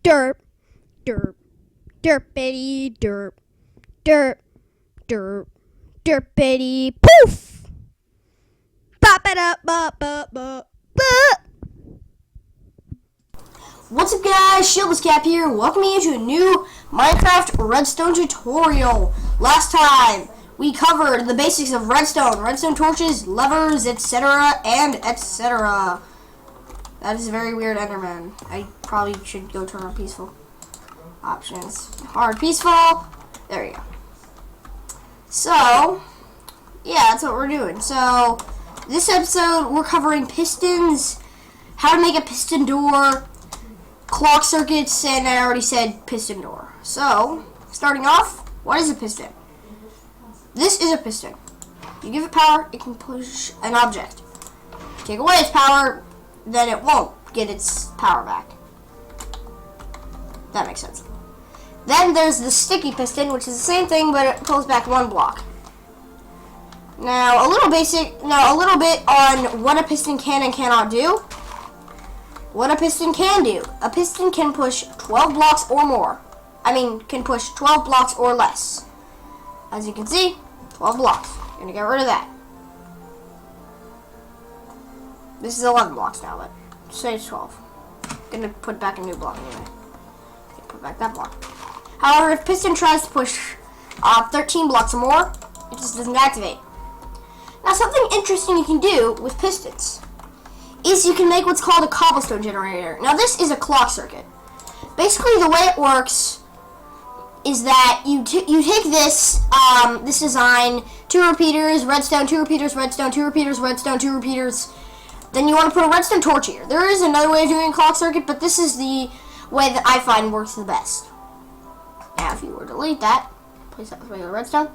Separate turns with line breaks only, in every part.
Derp, derp, derpity, derp, derp, derp, derpity, poof! Bop it up, bop, bop, bop, bop!
What's up guys, Shieldless here, welcoming you to a new Minecraft redstone tutorial. Last time, we covered the basics of redstone torches, levers, etc. and etc. That is a very weird Enderman. I probably should go turn on peaceful. Options. Hard peaceful. There you go. So, yeah, that's what we're doing. So, this episode, we're covering pistons, how to make a piston door, clock circuits, and I already said piston door. So, starting off, what is a piston? This is a piston. You give it power, it can push an object. Take away its power, then it won't get its power back. That makes sense. Then there's the sticky piston, which is the same thing, but it pulls back one block. Now, a little bit on what a piston can and cannot do. What a piston can do. A piston can push 12 blocks or more. Can push 12 blocks or less. As you can see, 12 blocks. Gonna get rid of that. This is 11 blocks now, but say it's 12. Gonna put back a new block anyway. Put back that block. However, if piston tries to push 13 blocks or more, it just doesn't activate. Now, something interesting you can do with pistons is you can make what's called a cobblestone generator. Now, this is a clock circuit. Basically, the way it works is that you take this this design, 2 repeaters, redstone, 2 repeaters, redstone, 2 repeaters, redstone, 2 repeaters. Then you want to put a redstone torch here. There is another way of doing a clock circuit, but this is the way that I find works the best. Now, if you were to delete that, place that with regular redstone.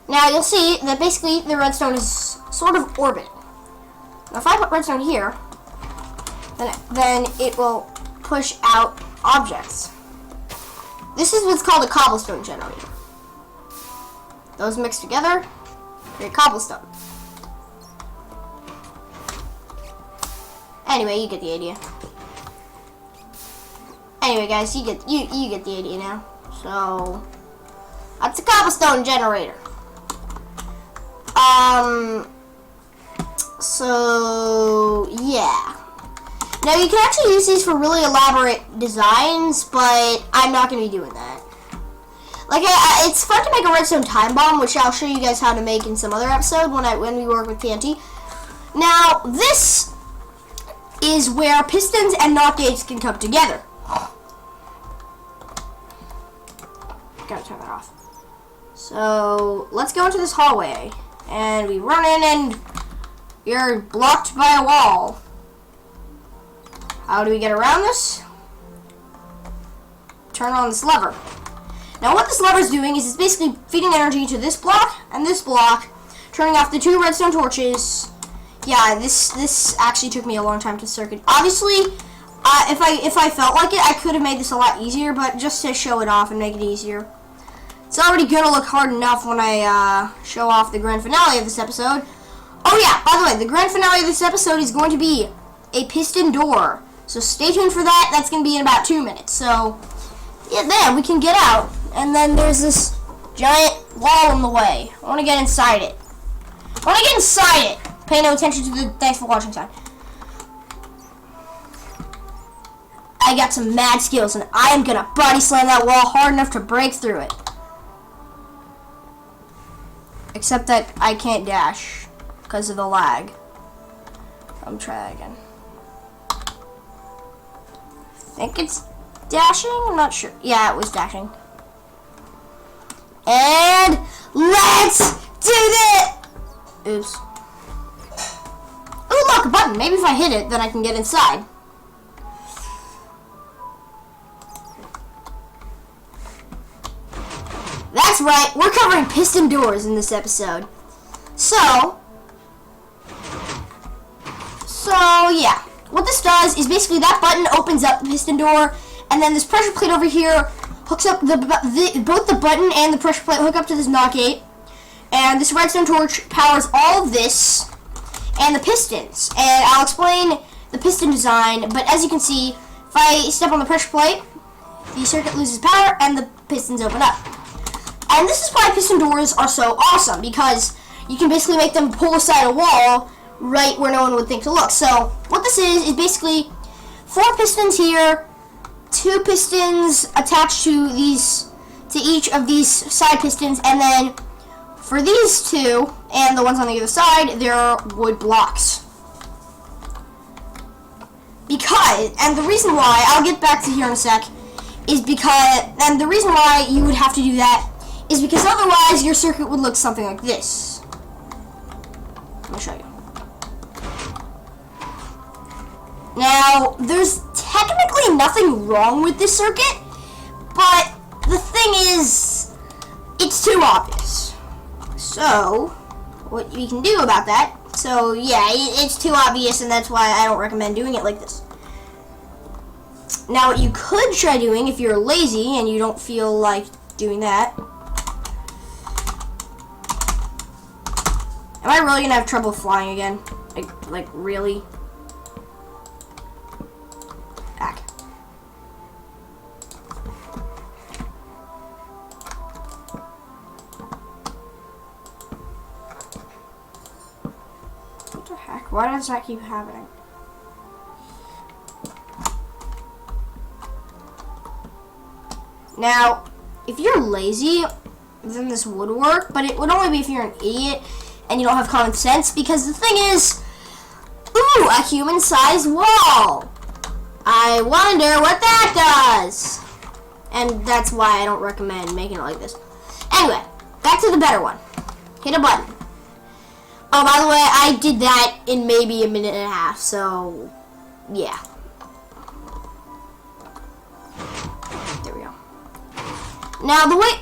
Now, you'll see that basically the redstone is sort of orbit. Now, if I put redstone here, then it will push out objects. This is what's called a cobblestone generator. Those mixed together create cobblestone. Anyway, you get the idea. Anyway, guys, you get the idea now. So that's a cobblestone generator. So yeah. Now you can actually use these for really elaborate designs, but I'm not going to be doing that. It's fun to make a redstone time bomb, which I'll show you guys how to make in some other episode when we work with TNT. Now this is where pistons and NOT gates can come together. Gotta turn that off. So let's go into this hallway, and we run in, and you're blocked by a wall. How do we get around this? Turn on this lever. Now what this lever is doing is it's basically feeding energy to this block and this block, turning off the 2 redstone torches. Yeah, this actually took me a long time to circuit. Obviously, if I felt like it, I could have made this a lot easier, but just to show it off and make it easier. It's already gonna look hard enough when I show off the grand finale of this episode. Oh yeah, by the way, the grand finale of this episode is going to be a piston door. So stay tuned for that. That's going to be in about 2 minutes. So, yeah, there, we can get out. And then there's this giant wall in the way. I want to get inside it. Pay no attention to the thanks for watching sign. I got some mad skills, and I am going to body slam that wall hard enough to break through it. Except that I can't dash because of the lag. I'm trying again. I think it's dashing? I'm not sure. Yeah, it was dashing. And let's do this! Oops. Oh, look, a button. Maybe if I hit it, then I can get inside. That's right. We're covering piston doors in this episode. So yeah. What this does is basically that button opens up the piston door, and then this pressure plate over here hooks up both the button and the pressure plate hook up to this NOT gate, and this redstone torch powers all of this and the pistons. And I'll explain the piston design, but as you can see, If I step on the pressure plate, the circuit loses power and the pistons open up. And this is why piston doors are so awesome, because you can basically make them pull aside a wall right where no one would think to look. So what this is basically 4 pistons here, 2 pistons attached to each of these side pistons, and then for these 2 and the ones on the other side, they're wood blocks. And the reason why, I'll get back to here in a sec, and the reason why you would have to do that is because otherwise your circuit would look something like this. Let me show you. Now, there's technically nothing wrong with this circuit, but the thing is, it's too obvious. So, what we can do about that, so yeah, it's too obvious, and that's why I don't recommend doing it like this. Now, what you could try doing if you're lazy and you don't feel like doing that. Am I really gonna have trouble flying again? Like really? Back. What the heck? Why does that keep happening? Now, if you're lazy, then this would work, but it would only be if you're an idiot and you don't have common sense, because the thing is, ooh, a human-sized wall. I wonder what that does. And that's why I don't recommend making it like this. Anyway, back to the better one. Hit a button. Oh, by the way, I did that in maybe a minute and a half, so yeah. There we go. Now, the way...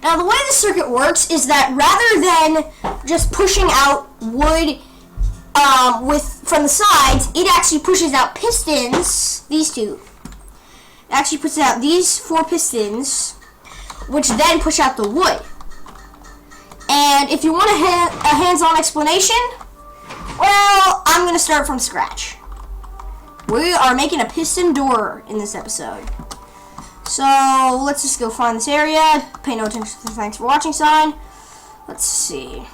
Now, the way the circuit works is that rather than just pushing out wood from the sides, it actually pushes out pistons, these 2. It actually pushes out these 4 pistons, which then push out the wood. And if you want a hands-on explanation, well, I'm going to start from scratch. We are making a piston door in this episode. So, let's just go find this area. Pay no attention to the thanks for watching sign. Let's see.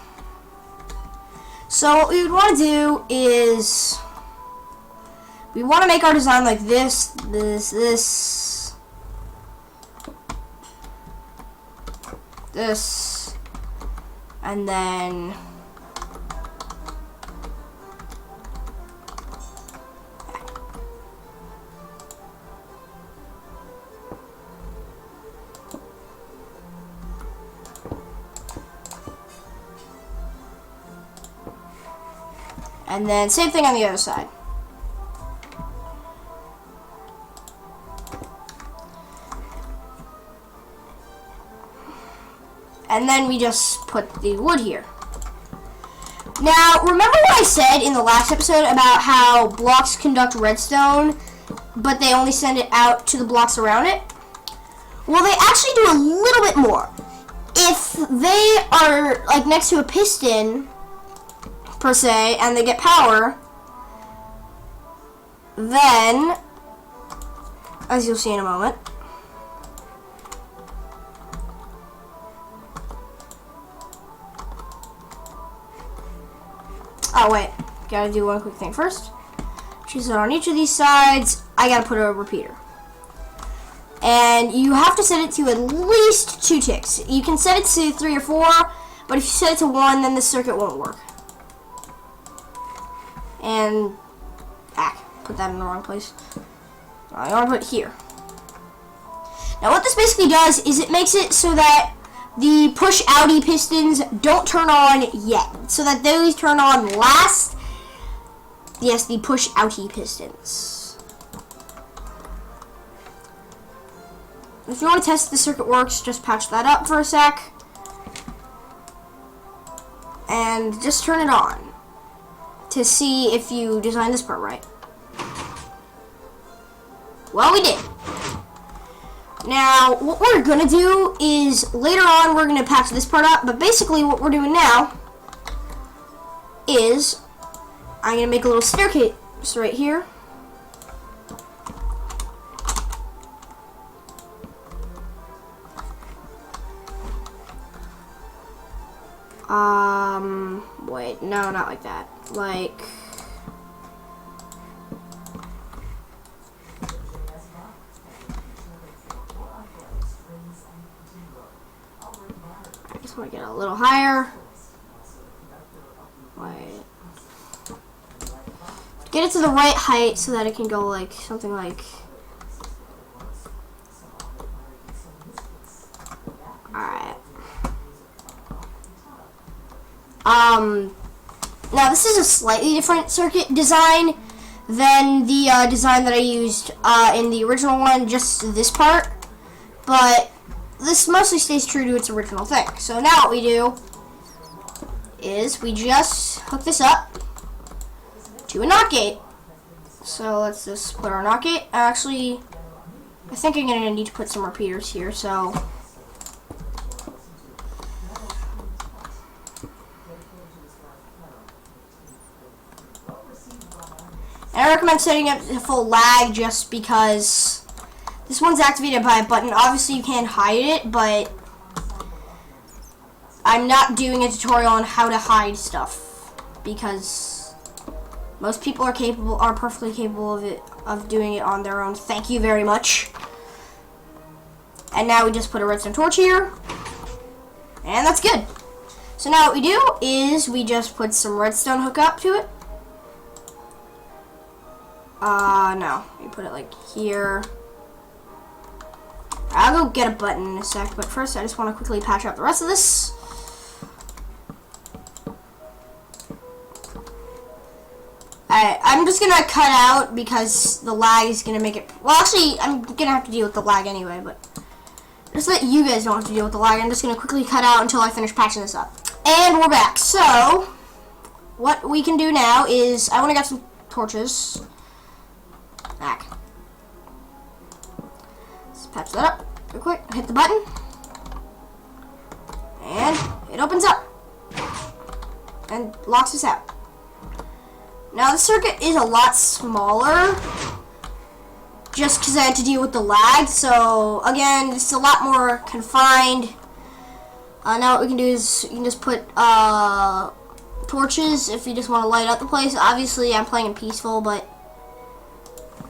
So, what we would want to do is... we want to make our design like this, this, and then... and then same thing on the other side. And then we just put the wood here. Now, remember what I said in the last episode about how blocks conduct redstone, but they only send it out to the blocks around it? Well, they actually do a little bit more. If they are like next to a piston, per se, and they get power, then, as you'll see in a moment, oh wait, gotta do one quick thing first. She said on each of these sides, I gotta put a repeater. And you have to set it to at least 2 ticks. You can set it to 3 or 4, but if you set it to 1, then the circuit won't work. And put that in the wrong place. I want to put it here. Now what this basically does is it makes it so that the push outy pistons don't turn on yet. So that those turn on last. Yes, the push outy pistons. If you want to test if the circuit works, just patch that up for a sec. And just turn it on to see if you designed this part right. Well, we did. Now, what we're going to do is, later on, we're going to patch this part up. But basically, what we're doing now is, I'm going to make a little staircase right here. Wait, no, not like that. Like, I just want to get a little higher. Wait. Get it to the right height so that it can go like, something like, alright. Now this is a slightly different circuit design than the design that I used in the original one, just this part. But this mostly stays true to its original thing. So now what we do is we just hook this up to a NOT gate. So let's just put our NOT gate. Actually, I think I'm going to need to put some repeaters here, so... And I recommend setting up the full lag just because this one's activated by a button. Obviously you can hide it, but I'm not doing a tutorial on how to hide stuff because most people are perfectly capable of doing it on their own. Thank you very much. And now we just put a redstone torch here, and that's good. So now what we do is we just put some redstone hook up to it. No. You put it like here. I'll go get a button in a sec, but first I just want to quickly patch up the rest of this. I'm just gonna cut out because the lag is gonna make it. Well, actually, I'm gonna have to deal with the lag anyway, but just so that you guys don't have to deal with the lag, I'm just gonna quickly cut out until I finish patching this up. And we're back. So, what we can do now is I want to get some torches. Back. Let's patch that up real quick. Hit the button. And it opens up. And locks us out. Now the circuit is a lot smaller just because I had to deal with the lag. So again, it's a lot more confined. Now what we can do is you can just put torches if you just want to light up the place. Obviously I'm playing in peaceful, but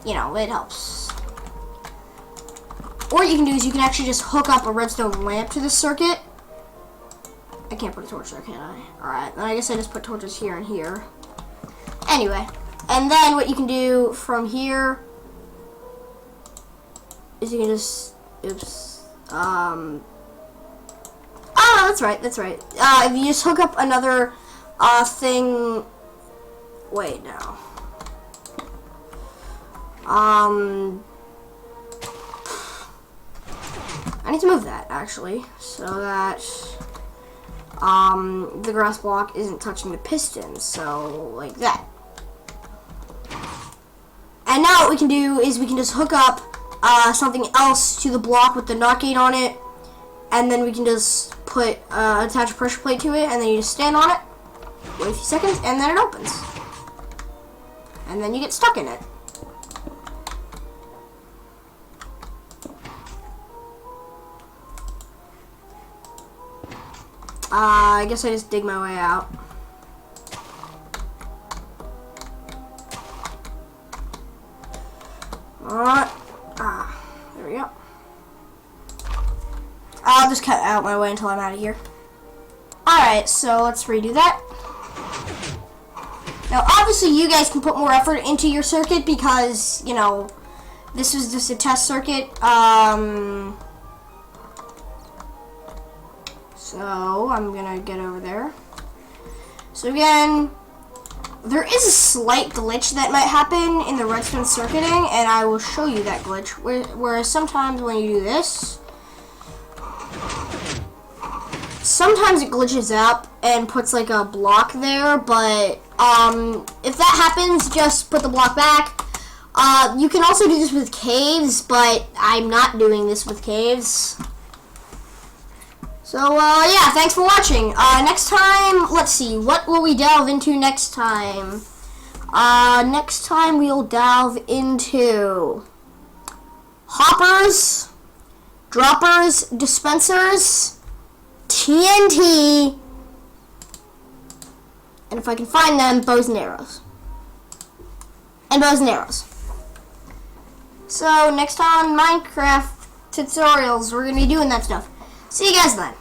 you know, it helps. Or what you can do is you can actually just hook up a redstone lamp to this circuit. I can't put a torch there, can I? Alright, then I guess I just put torches here and here. Anyway, and then what you can do from here is you can just, oops, oh, that's right. If you just hook up another thing, wait, no. I need to move that, actually, so that the grass block isn't touching the piston, so like that. And now what we can do is we can just hook up something else to the block with the NOT gate on it, and then we can just put attach a pressure plate to it, and then you just stand on it, wait a few seconds, and then it opens. And then you get stuck in it. I guess I just dig my way out. Alright. There we go. I'll just cut out my way until I'm out of here. Alright, so let's redo that. Now, obviously, you guys can put more effort into your circuit because, you know, this was just a test circuit. So, I'm gonna get over there. So again, there is a slight glitch that might happen in the redstone circuiting, and I will show you that glitch. Whereas sometimes when you do this, sometimes it glitches out and puts like a block there, but if that happens, just put the block back. You can also do this with caves, but I'm not doing this with caves. So, yeah, thanks for watching. Next time, let's see, what will we delve into next time? Next time we'll delve into hoppers, droppers, dispensers, TNT, and if I can find them, bows and arrows. And bows and arrows. So, next on Minecraft tutorials, we're going to be doing that stuff. See you guys then.